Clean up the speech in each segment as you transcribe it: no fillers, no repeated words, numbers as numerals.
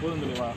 போதும் தெளிவா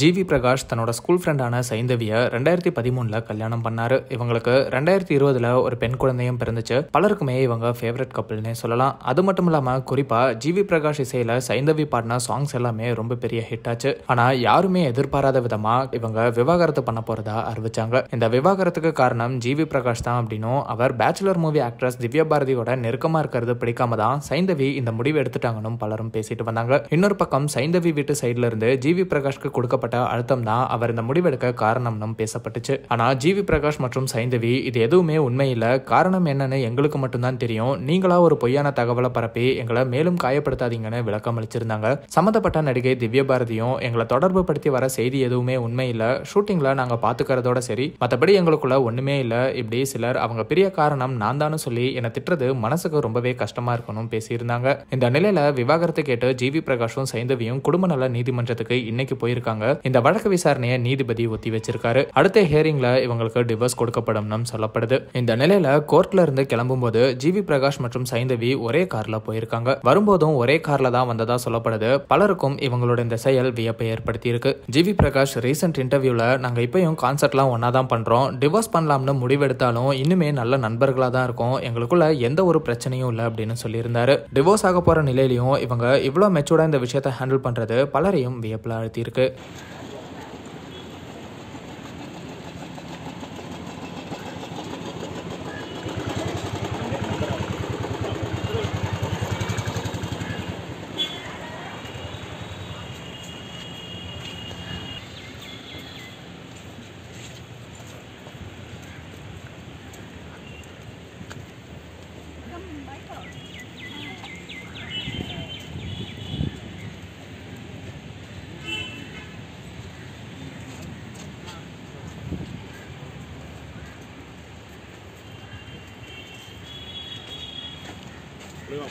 ஜிவி பிரகாஷ் தன்னோட ஸ்கூல் ஃப்ரெண்டான சைந்தவியை 2013 கல்யாணம் பண்ணாரு. இவங்களுக்கு 2020 ஒரு பெண் குழந்தையும் பிறந்துச்சு. பலருக்குமே இவங்க ஃபேவரட் கப்பிள்னே சொல்லலாம். அது மட்டும் இல்லாம குறிப்பா ஜிவி பிரகாஷ் இசையில சைந்தவி பாடின சாங்ஸ் எல்லாமே ரொம்ப பெரிய ஹிட் ஆச்சு. ஆனா யாருமே எதிர்பாராத விதமா இவங்க விவாகரத்து பண்ண போறதா அறிவிச்சாங்க. இந்த விவாகரத்துக்கு காரணம் ஜிவி பிரகாஷ் தான் அப்படின்னும், அவர் பேச்சுலர் மூவி ஆக்ட்ரஸ் திவ்யா பாரதியோட நெருக்கமா இருக்கிறது பிடிக்காம தான் சைந்தவி இந்த முடிவு எடுத்துட்டாங்கன்னு பலரும் பேசிட்டு வந்தாங்க. இன்னொரு பக்கம் சைந்தவி வீட்டு சைட்ல இருந்து ஜிவி பிரகாஷ்க்கு கொடுக்கப்பட்ட அழுத்தம் தான் அவர் இந்த முடிவெடுக்க காரணம்னு பேசப்பட்டுச்சு. ஆனா ஜிவி பிரகாஷ் மற்றும் சைந்தவி இது எதுவுமே உண்மையில, காரணம் என்னன்னு எங்களுக்கு மட்டும்தான் தெரியும், நீங்களா ஒரு பொய்யான தகவலை பரப்பி எங்களை மேலும் காயப்படுத்தாதீங்கன்னு விளக்கம் அளிச்சிருந்தாங்க. சம்பந்தப்பட்ட நடிகை திவ்யா பாரதியும் எங்களை தொடர்பு படுத்தி வர செய்தி எதுவுமே உண்மை இல்ல, ஷூட்டிங்ல நாங்க பாத்துக்கிறதோட சரி, மற்றபடி எங்களுக்குள்ள ஒண்ணுமே இல்ல, இப்படி சிலர் அவங்க பெரிய காரணம் நான் தானு சொல்லி என்னை திட்டுறது மனசுக்கு ரொம்பவே கஷ்டமா இருக்கணும் பேசியிருந்தாங்க. இந்த நிலையில விவாகரத்து கேட்டு ஜிவி பிரகாஷும் சைந்தவியும் குடும்ப நல நீதிமன்றத்துக்கு இன்னைக்கு போயிருக்காங்க. இந்த வழக்கு விசாரணையை நீதிபதி ஒத்தி வச்சிருக்காரு. அடுத்த ஹியரிங்ல இவங்களுக்கு டிவோர்ஸ் கொடுக்கப்படும் சொல்லப்படுது. இந்த நிலையில கோர்ட்ல இருந்து கிளம்பும் போது ஜிவி பிரகாஷ் மற்றும் சைந்தவி ஒரே கார்ல போயிருக்காங்க. வரும்போதும் ஒரே கார்ல தான் வந்ததா சொல்லப்படுது. பலருக்கும் இவங்களோட இந்த செயல் வியப்பை ஏற்படுத்தி இருக்கு. ஜிவி பிரகாஷ் ரீசெண்ட் இன்டர்வியூல நாங்க இப்பயும் கான்சர்ட்லாம் ஒன்னா தான் பண்றோம், டிவோர்ஸ் பண்ணலாம்னு முடிவெடுத்தாலும் இன்னுமே நல்ல நண்பர்களா தான் இருக்கும், எங்களுக்குள்ள எந்த ஒரு பிரச்சனையும் இல்லை அப்படின்னு சொல்லியிருந்தாரு. டிவோர்ஸ் ஆக போற நிலையிலையும் இவங்க இவ்வளவு மெச்சூர்டா இந்த விஷயத்தை ஹேண்டில் பண்றது பலரையும் வியப்பில் அழுத்தி இருக்கு.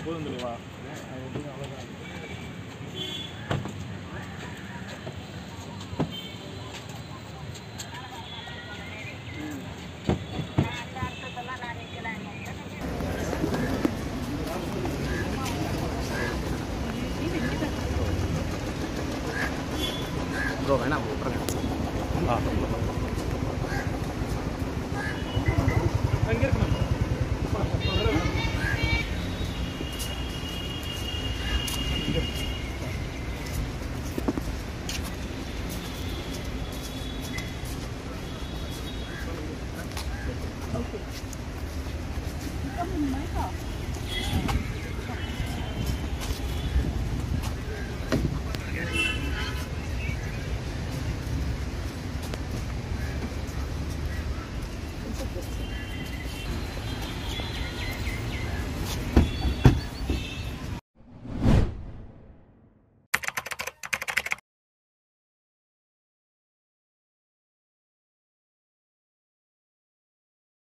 போதும் தெளிவா